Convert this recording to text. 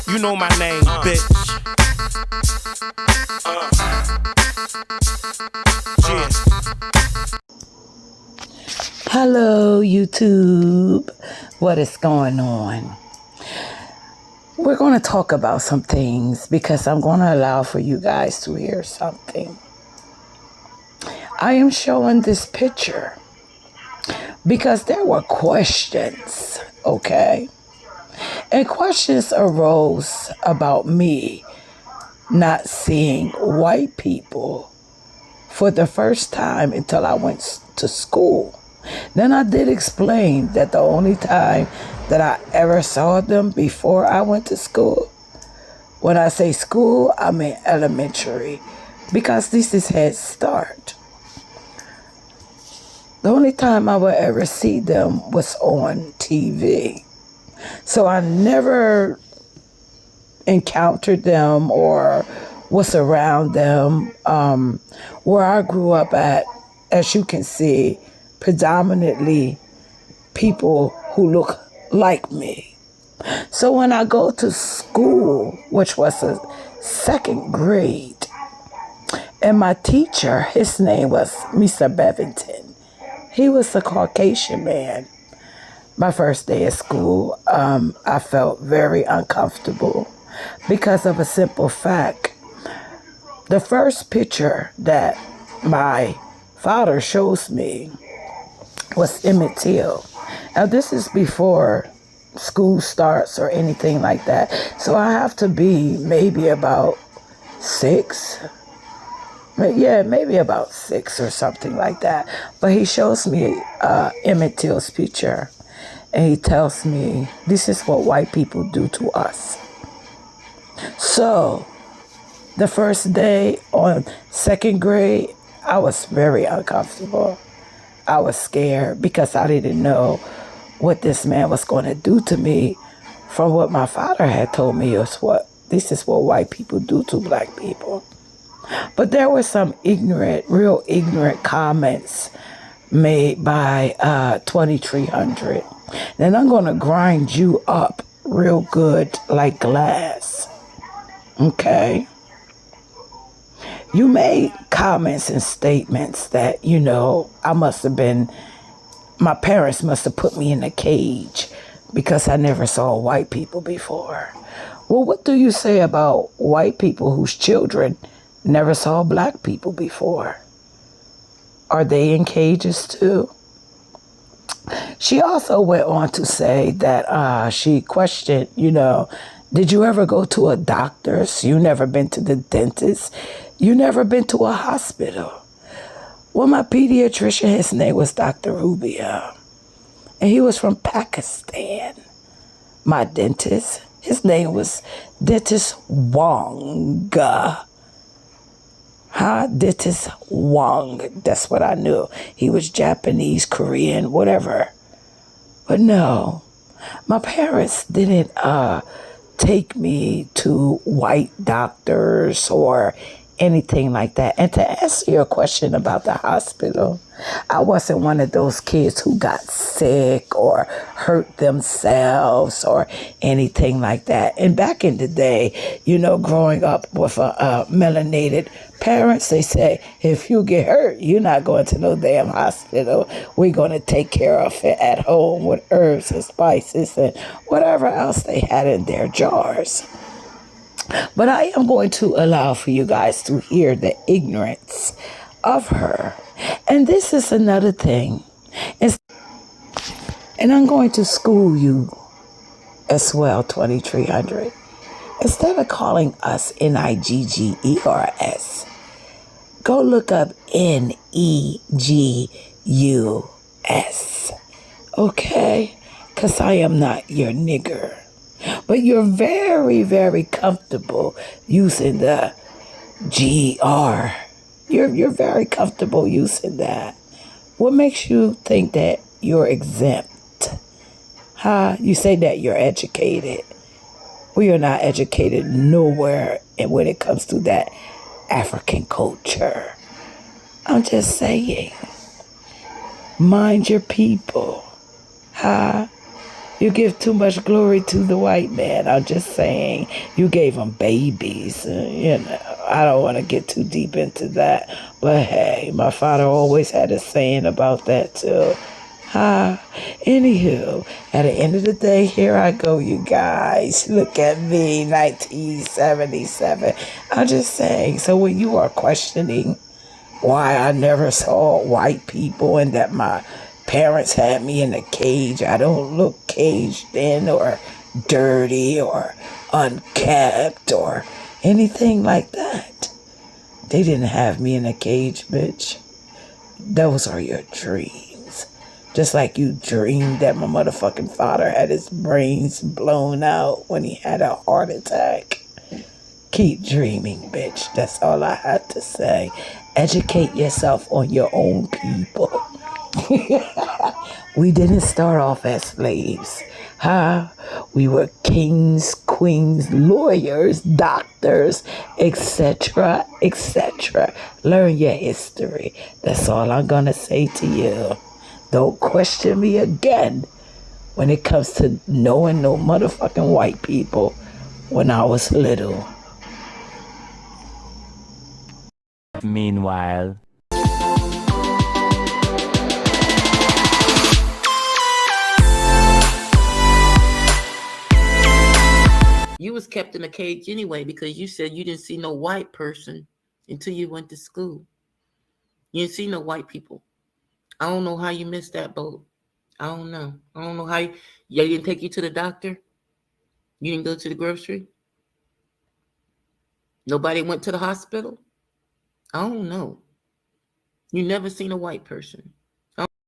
You know my name, bitch. Yeah. Hello, YouTube. What is going on? We're going to talk about some things because I'm going to allow for you guys to hear something. I am showing this picture because there were questions, okay? And questions arose about me not seeing white people for the first time until I went to school. Then I did explain that the only time that I ever saw them before I went to school, when I say school, I mean elementary, because this is Head Start. The only time I would ever see them was on TV. So I never encountered them or was around them. Where I grew up at, as you can see, predominantly people who look like me. So when I go to school, which was a second grade, and my teacher, his name was Mr. Bevington. He was a Caucasian man. My first day of school, I felt very uncomfortable because of a simple fact. The first picture that my father shows me was Emmett Till. Now, this is before school starts or anything like that. So I have to be maybe about 6. Maybe about 6 or something like that. But he shows me Emmett Till's picture. And he tells me, this is what white people do to us. So, the first day on second grade, I was very uncomfortable. I was scared because I didn't know what this man was going to do to me from what my father had told me this is what white people do to black people. But there were some real ignorant comments made by 2300. And I'm going to grind you up real good like glass. Okay? You made comments and statements that, my parents must have put me in a cage because I never saw white people before. Well, what do you say about white people whose children never saw black people before? Are they in cages too? She also went on to say that she questioned, did you ever go to a doctor's? You never been to the dentist? You never been to a hospital? Well, my pediatrician, his name was Dr. Rubio, and he was from Pakistan. My dentist, his name was Dentist Wong. Dentist Wong. That's what I knew. He was Japanese, Korean, whatever. But no, my parents didn't take me to white doctors or anything like that. And to answer your question about the hospital, I wasn't one of those kids who got sick or hurt themselves or anything like that. And back in the day, growing up with melanated parents, they say, if you get hurt, you're not going to no damn hospital. We're going to take care of it at home with herbs and spices and whatever else they had in their jars. But I am going to allow for you guys to hear the ignorance of her. And this is another thing. And I'm going to school you as well, 2300. Instead of calling us Niggers, go look up Negus. Okay? Because I am not your nigger. But you're very, very comfortable using the GR. You're very comfortable using that. What makes you think that you're exempt? You say that you're educated. We are not educated nowhere when it comes to that African culture. I'm just saying. Mind your people. You give too much glory to the white man. I'm just saying, you gave them babies. I don't want to get too deep into that. But hey, my father always had a saying about that too. Anywho, at the end of the day, here I go, you guys. Look at me, 1977. I'm just saying, so when you are questioning why I never saw white people and that my parents had me in a cage, I don't look caged in or dirty or unkept or anything like that. They didn't have me in a cage, bitch. Those are your dreams. Just like you dreamed that my motherfucking father had his brains blown out when he had a heart attack. Keep dreaming, bitch. That's all I have to say. Educate yourself on your own people. We didn't start off as slaves. We were kings, queens, lawyers, doctors, etc., etc. Learn your history. That's all I'm going to say to you. Don't question me again when it comes to knowing no motherfucking white people when I was little. Meanwhile. You was kept in a cage anyway because you said you didn't see no white person until you went to school. You didn't see no white people. I don't know how you missed that boat. I don't know. I don't know how you didn't take you to the doctor. You didn't go to the grocery. Nobody went to the hospital. I don't know. You never seen a white person.